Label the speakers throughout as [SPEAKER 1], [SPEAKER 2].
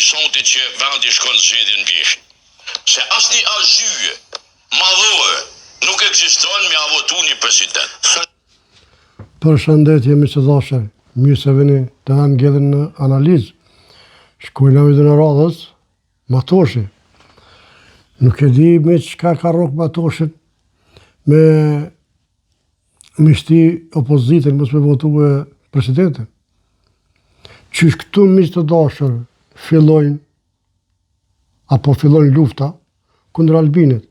[SPEAKER 1] sonte që vendi shkon zgjedhjen mbish. Se asnjë arsye madhore nuk ekziston me a votu një president.
[SPEAKER 2] Përshëndetje miqdashe, mirë se vini të na ngjedhin në analizë. Shkojnë në në radhës, Matoshi. Nuk e di me çka ka rrok Matoshin me mishti opozitën mos me votu presidentin. Qysh këtu miq të dashur fillojnë lufta kundër Albinit.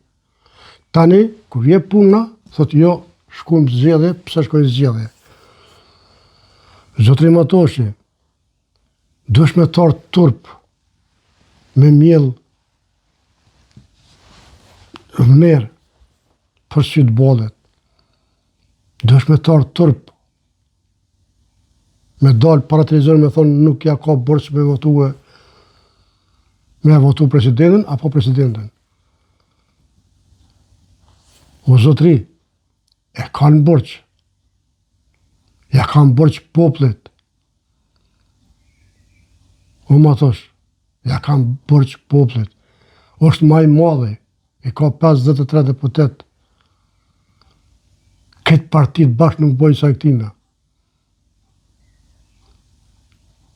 [SPEAKER 2] Tani, kur vje puna, thot jo, shkojmë zgjedhje, pse shkojnë zgjedhje? Zotri Matoshi, dëshmetar turp me miell vëner për sytë bolet, dëshmetar turp me dalë para televizor me thonë nuk ja ka borç me votu presidentin apo presidentin. O zotri, e kanë borç. Ja kanë borç popullit. O Matosh, ja kanë borç popullit. Është më i madhi, i ka 53 deputet. Këtë partit bashkë nuk bojnë sa këtina.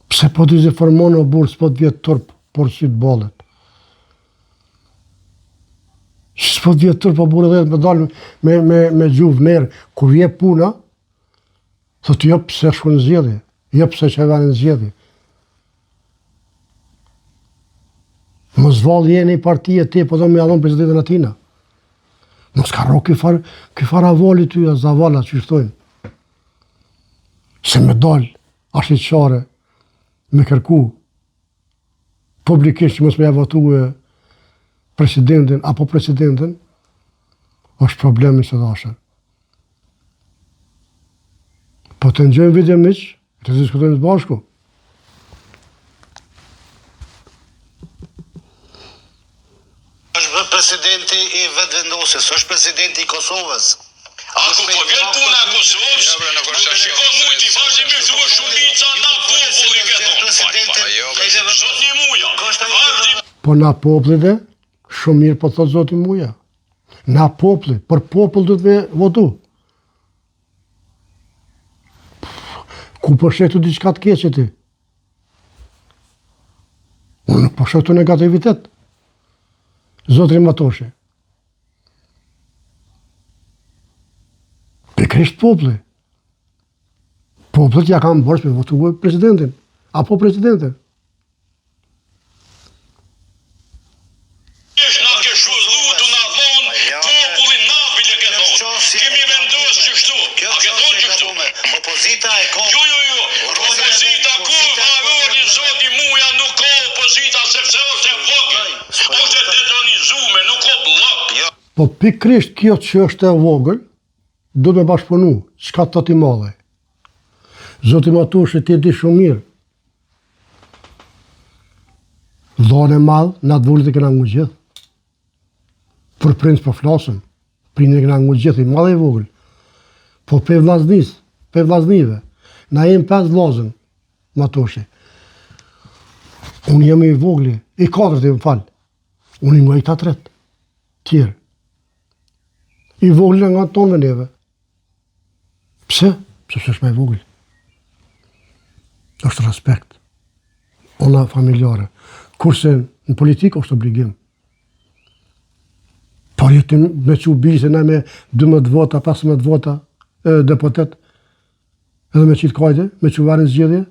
[SPEAKER 2] Pse po t'i formon o burë, s'po t'vjetë turp, por sytë balet. S'po t'vjetë turp, o burë edhe me dalë me gjuvë merë, kur vje puna, thot jo pse shkon zgjedhje, jo pse që e venin zgjedhje. Mos vallë jeni i partije ti, po do me adhon presidentin atina. Mos ka rro këfar avali ty, a zavala që shtojnë. Se me dalë, ashtë i qare, me kërku, publikisht që mos me votu presidentin, apo presidentin, është problemi së dashën. Po të ngjojmë video miq, të diskutojmë së bashku.
[SPEAKER 3] Është presidenti i vetëvendosjes, është presidenti i Kosovës.
[SPEAKER 1] A ku po vjen puna e Kosovës? Shiko mujti, vazhdimisht u shumica na populli këto. Zoti Muja.
[SPEAKER 2] Po na popullit e shumë mirë po thot Zoti Muja. Na populli, për popull duhet me votu. Ku po shetu diçka të keqe ti? Unë nuk po shetu negativitet. Zotri Matoshi. Pikrisht populli. Popullit ja kanë borç me votu presidentin, apo presidentin.
[SPEAKER 1] Na ke shudhu të na thonë, popullin na bile ke thonë. Kemi vendosë që shtu. A ke thonë që shtu?
[SPEAKER 3] Opozita e ka.
[SPEAKER 1] Jo. Opozita ku valori Zoti Muja nuk ka opozita sepse është e vogël. Është e detronizume, nuk ka blok.
[SPEAKER 2] Po pikrisht kjo që është e vogël, do me bashkëpunu, çka të ti madhe. Zoti Matoshi ti di shumë mirë. Dhone madhë, na të vullit e këna ngu gjithë. Për prind për flasëm, prind e këna ngu gjithë, i madhe i vogël. Po pe vlaznive, na jem 5 vlazën, Matoshi. Unë jem i vogli, i 4 të më falë. Unë i nga i ta 3, tjerë. I vogli nga tonë neve. Pse? Pse është me i vogli. është respekt. Ona familjare. Kurse në politikë është obligim. Por jetim me që bise ne me 12 vota, 15 vota deputet, edhe me qitë kajde, me që varin zgjedhje,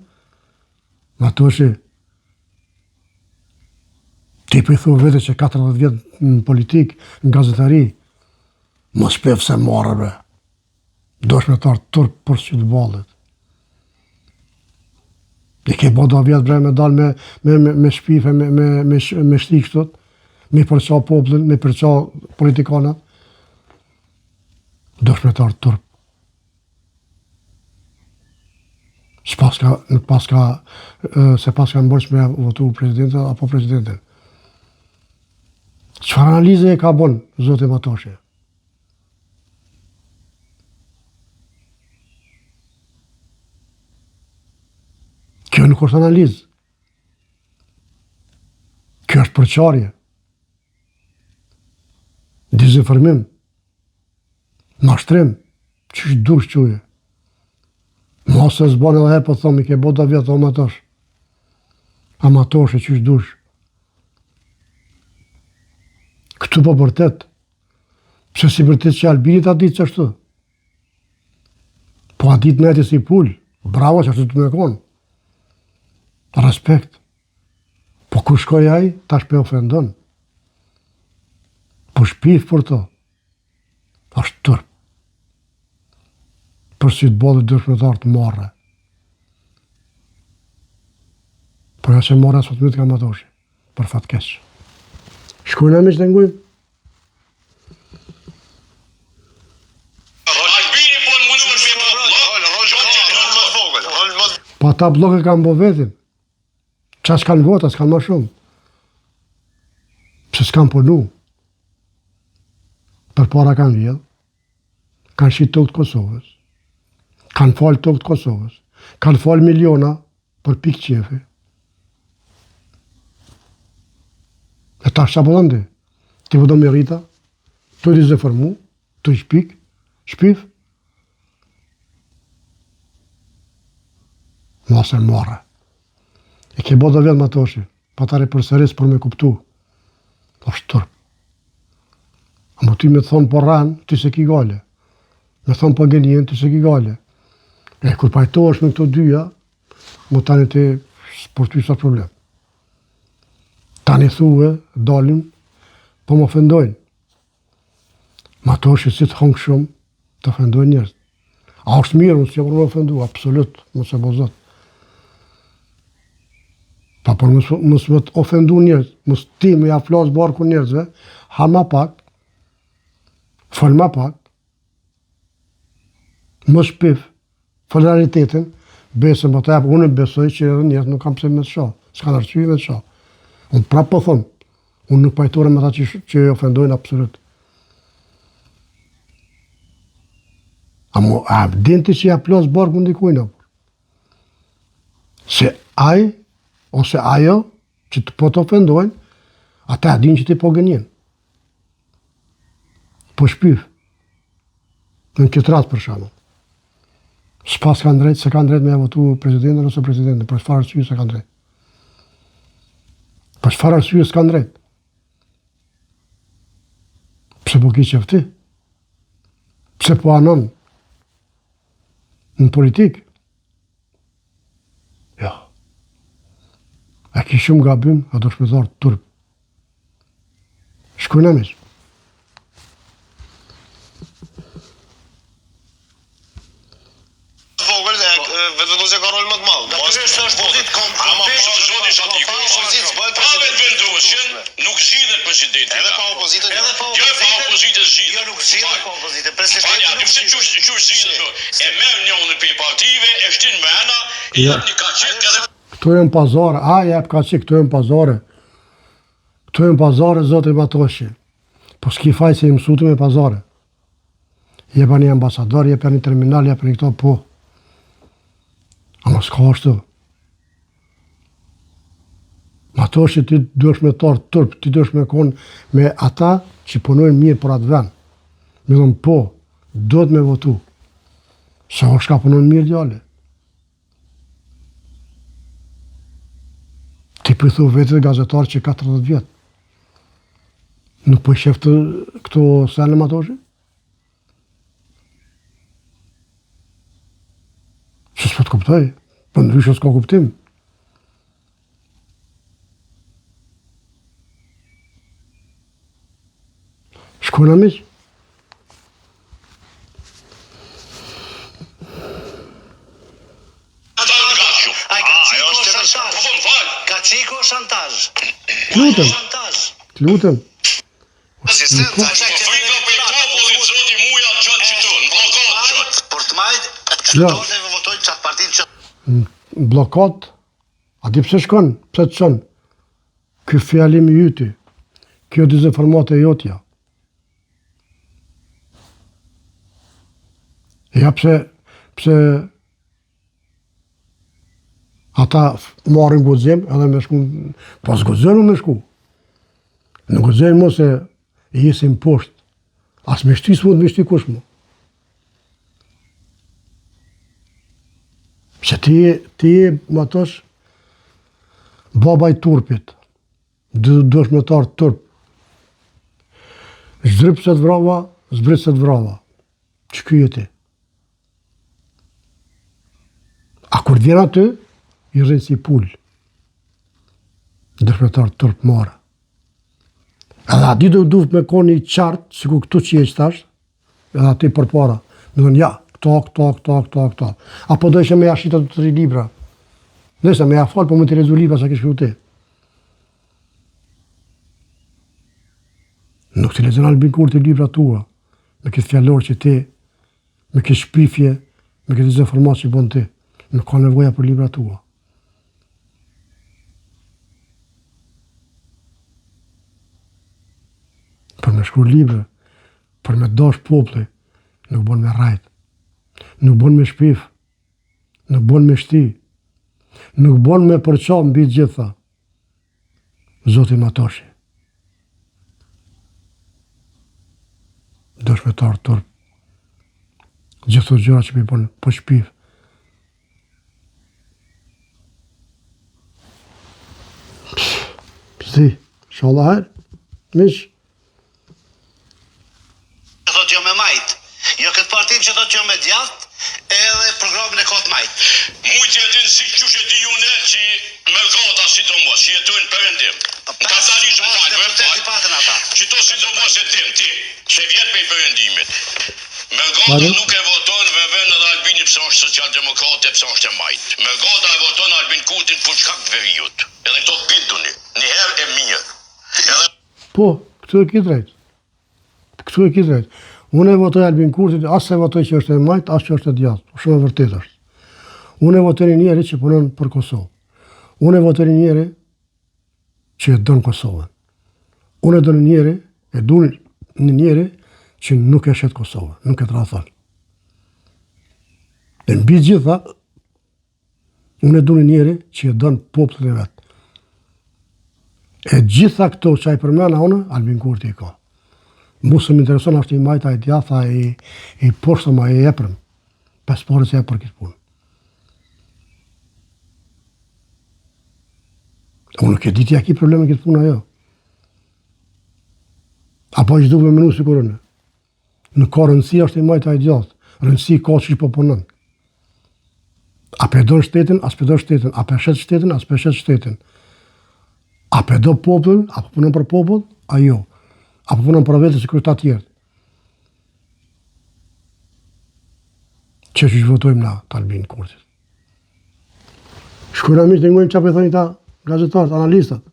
[SPEAKER 2] Matoshi, ti për i thu vete që 40 vjetë në politikë, në gazetari, mos pef se marrëve, do shmetar turp për sytë balet. I ke bo do vjetë bre me dalë me shpife, me shtik shtot, me përqa poplin, me përqa politikanat, do shmetar turp. Se pas ka mbërç me votu presidentin apo presidentin. Çfarë analize e ka bon zoti Matoshi? Kjo nuk është analizë. shpërqarje, dezinformim, mashtrim, që dush quje. Mos e zbane dhe herë, po thomi, ke bo da vjetë amatosh. Amatoshe, që dush. Këtu po vërtet, pse si vërtet që Albinit a ditë që ashtu. Po a ditë neti si pull, bravo që ashtu të me konë. Respekt. Po ku shkoj aj, tash pe ofendon. Po shpif për to. Ashtë tërp. Për si të bodhe dëshmetar të marre. Por ja që marre asë të mitë ka matoshi. Për fatkesh. Shkojnë e miqë të ngujmë. Pa ta bloke kanë bo vetin. Qa s'kanë vota, s'kanë ma shumë. Pse s'kanë punu. Për para kanë vjedhë. Kanë shqit tokë të Kosovës. Kanë falë tokë të Kosovës. Kanë falë miliona për pikë qefi. E ta shqa pëllën ti? Ti vëdo me rita, tu i dezinformu, tu i shpif. Masër marre. E ke bo dhe vetë më toshi, pa tare përsëris për me kuptu. Ashtë tërp. A më ty me thonë për ranë, ty se ki gale. Me thonë për genjen, ty se ki gale. E kur pajtohesh me këto dyja, më tani ti për ty sa problem. Tani thuhe, dalim, po më ofendojnë. Ma toshi si të hongë shumë, të ofendojnë njerës. A është mirë, unë si për më ofendu, absolut, më se bozot. Pa për mësë më të ofendu njerëz, mësë ti me ja flasë barku njerëzve, ha ma pak, fol ma pak, më shpif, follaritetin, besën për të japë, unë besoj që edhe njerëz nuk kam pse me të shoh, s'kan arsye me të shoh. Unë prapë po thëmë, unë nuk pajtore me ta që ofendojnë absolut. A dinti që ja plasë barku ndikujnë, se aj, ose ajo që të po të ofendojnë, ata e din që ti po gënjen. Po shpyf. Në këtë rast për shamë. S'pas kanë drejt, se kanë drejt me e votu prezidentin ose presidentin, për çfarë arsye se kanë drejt. Për çfarë arsye s'kanë drejt. Pse po ki qefti? Pse po anon në politikë? Ja. A ki shumë gabim, a do shpëtar të turp. Shkujnë e mishë.
[SPEAKER 3] Vogël, vetëvendosja ka rol më të madh. Natyrisht është pozitë
[SPEAKER 1] nuk zgjidhet presidenti.
[SPEAKER 3] Edhe pa opozitën.
[SPEAKER 1] Jo pa opozitën zgjidhet.
[SPEAKER 3] Jo nuk zgjidhet pa opozitën. Presidenti
[SPEAKER 1] nuk zgjidhet. Çu zgjidhet? E merr njëri pe partive, e shtin me ana, i jep një kaçet edhe
[SPEAKER 2] këtu e në pazare, a jep kaçet, këtu e në pazare. Këtu e në pazare, zotë i Batoshi. Po s'ki faj se i mësutu me pazare. Jepa një ambasador, jepa një terminal, jepa një këto, po. Ama s'ka ashtu. Ato që ti duesh me tarë tërp, ti duesh me konë me ata që punojnë mirë për atë vend. Me dhëmë po, do të me votu. Sa është ka punojnë mirë djale. Ti pëthu vetë gazetarë që 40 vjetë. Nuk po i sheftë këto sene më atoshi? Që s'po të kuptoj, për ndryshë s'ka kuptim. Shkojnë a miqë?
[SPEAKER 3] Kaciko shantazh.
[SPEAKER 2] Të lutem. Blokat, a di pse shkon? Pse të shon? Ky fjalim i jyti, kjo dezinformata e jotja. Ja pse ata marrin guxim edhe me shku, pas guxim me shku. Në gëzojnë mo se e jesim poshtë. As me shty s'mund me shty kush mo. Se ti e më tosh baba i turpit. Dëshmetar turp. Zdryp se të vrava, zbrit se të vrava. Që ky e ti? A kur vjen aty, i rrinë si pull. Dëshmetar turp marë. Edhe ati do duhet me koni qartë, si ku këtu që e qëtash, edhe ati për para. Në dhënë, ja, këto. Apo do ishe me jashita të 3 libra. Nëse me ja falë, po më të rezu libra sa kishë shkruaj ti. Nuk të lexon Albin Kurti libra tua, me këtë fjallor që ti, me këtë shpifje, me këtë dezinformacion që bën ti. Nuk ka nevoja për libra tua. Për me shkru libre, për me dash popli, nuk bën me rajt, nuk bën me shpif, nuk bën me shti, nuk bën me përqa mbi gjitha. Zoti Matoshi. Dëshmetar turp. Gjithë të gjëra që mi bën për shpif. Si, shala herë, mish.
[SPEAKER 3] Thot jo me majt. Jo këtë partim që thot jo me djath, edhe programin e kot majt.
[SPEAKER 1] Mujtë jetin si qështë e di june që Melgota sidomos, që jetojnë përvendim. Kapitalizm që to sidomos e tim, ti, që vjetë me i përvendimit. Melgota nuk e voton Vevën edhe Albini pëse është social-demokrate, pëse është e majtë. Melgota e voton Albin Kurtin për çkak veriut. Edhe këto bilduni, njëherë e mirë. Edhe...
[SPEAKER 2] Po, këtu e ki drejt. Unë e votoj Albin Kurtin, as se votoj që është e majt, as që është e djathtë. Shumë e vërtet është. Unë e votoj një njeri që punon për Kosovë. Unë e votoj një njeri që e don Kosovën. Unë e do një njeri që nuk e shet Kosovën, nuk e tradhon. Dhe mbi gjitha, unë e do një njeri që e don popullin e vetë. E gjitha këto që a i përmena unë, Albin Kurti i ka. Mu se më intereson është i majta, i djatha, i poshtëma, i eprëm. 5 porës e për këtë punë. Unë nuk e diti a ki probleme këtë punë ajo. Apo që duke me menu si kurënë. Në ka rëndësi është i majta, i djathë. Rëndësi ka që po punën. A pedon shtetin, as pedon shtetin. A peshet shtetin, as peshet shtetin. A pedo popullin, apo punon për popull, a jo. Apo punon për vetë si kërta tjertë. Që votojmë na të Albin Kurtit. Shkojna mishë të ngojmë që apë e thoni ta gazetarët, analistat.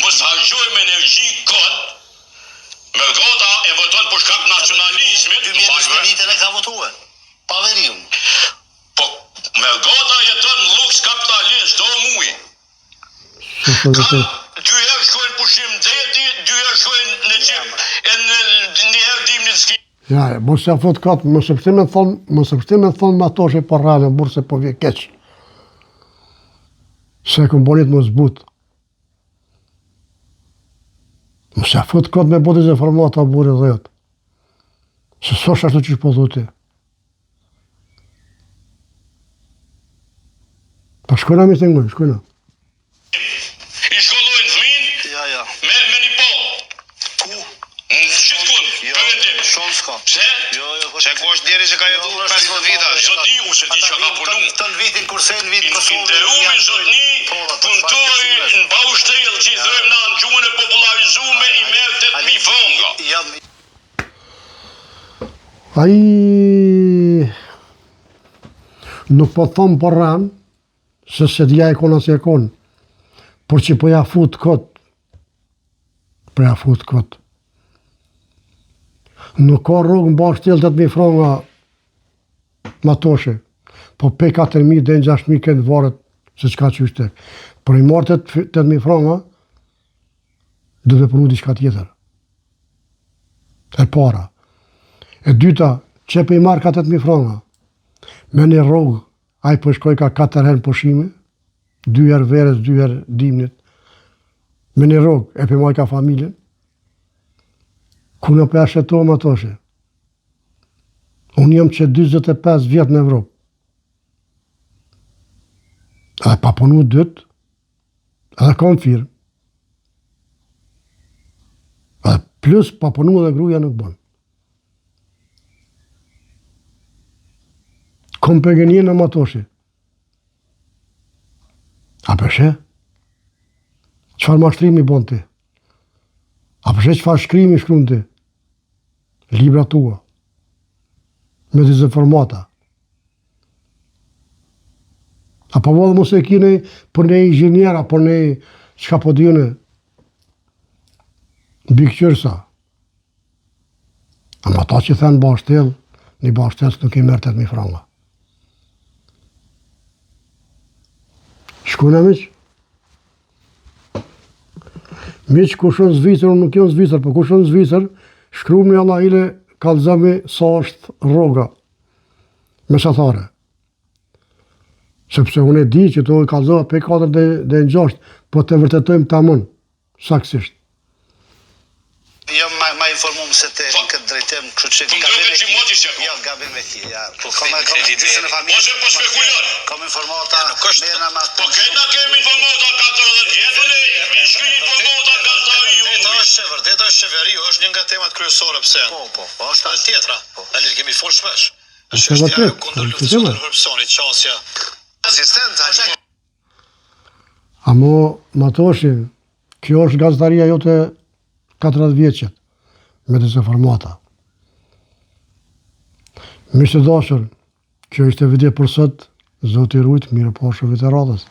[SPEAKER 1] Mos hargjojmë energji kod, Melgota e voton për shkak nacionalizmit.
[SPEAKER 3] 2021 e ka votuar. Pa veriun.
[SPEAKER 1] Po, Melgota jeton në luks kapitalist, o muj. Dy herë shkojnë pushim deti, 2 herë shkojnë në qim, e një herë dimnit s'ki.
[SPEAKER 2] Ja, mos ja fot katë, mos e pështi me thonë Matoshe për rrallë, burë se po vje keqë. Se këm bonit mos but. Mos ja fot katë me botis e formata burë dhe jetë. Se sosh ashtu që shpo dhuti. Pa shkojna mi të ngojnë, shkojna.
[SPEAKER 1] I shkollojnë fëmin me një pomë.
[SPEAKER 3] Ku?
[SPEAKER 1] Qëtë kun, përvendim.
[SPEAKER 3] Shumë s'ka.
[SPEAKER 1] Pse?
[SPEAKER 3] Se ku është djeri që ka jetu 15 vita.
[SPEAKER 1] Zoti u se ti që ka punu.
[SPEAKER 3] Tën vitin kurse në vitin Kosovë.
[SPEAKER 1] Inderumi zotni, punëtori në baushtrel që i thërëm na në gjuhën e popularizume i merë 8.000 fronga.
[SPEAKER 2] Ai nuk po thomë për ranë, se dhja e kona si e konë, por që po ja fut këtë. Nuk ka rrugë në bashkë tjelë 8.000 fronga Matoshe, po pe 4.000 dhe në 6.000 kënë varët se qka që është tek. Por i marë 8.000 fronga, dhe dhe punu diçka tjetër. E para. E dyta, që pe i marë 8.000 fronga, me një rrugë, a i përshkoj ka 4 herë pushime, 2 herë verës, 2 herë dimnit, me një rogë, e për maj ka familjen, ku në për ashetohem atoshe. Unë jam që 25 vjetë në Evropë. Edhe pa punu dytë, edhe kam firmë. Edhe plus pa punu edhe gruja nuk bënë. Kom për gënje në matoshi. A përshe? Qëfar mashtrimi bon ti? A përshe qëfar shkrimi shkrum ti? Libra tua. Me dizë formata. A pa vodhë mos e kine për ne inxinjera, për ne qka po dhjone bikqyrsa. Ama ta që thënë bashtel, një bashtel nuk i mërë 8.000 franga. Shkuna miq? Miq, ku shon Zvicër, unë nuk jam Zvicër, po ku shon Zvicër, shkruajmë alla ile kallëzami sa është rroga mesatare. Sepse unë e di që to kallëzova pe 4 dhe 6, po të vërtetojmë tamam saksisht.
[SPEAKER 3] Jam ma informuar se te në këtë drejtim, kështu që gabim e ki. Kam informata, merrna me atë.
[SPEAKER 1] Po këna kemi informata 40 vjetë, ne shkrim informata nga zari ju.
[SPEAKER 4] Vërtet është qeveriu, është një nga temat kryesore pse.
[SPEAKER 3] Po, është
[SPEAKER 4] tjetra. Tani kemi fol shpesh.
[SPEAKER 2] Është vërtet,
[SPEAKER 4] Kundër korrupsionit, qasja.
[SPEAKER 3] Asistent,
[SPEAKER 2] Amo, Matoshi, kjo është gazetaria jote 40 vjeqet, me disa formata. Mishë të dashur, kjo ishte video për sot, Zoti rujt, mirë po shëve të radhës.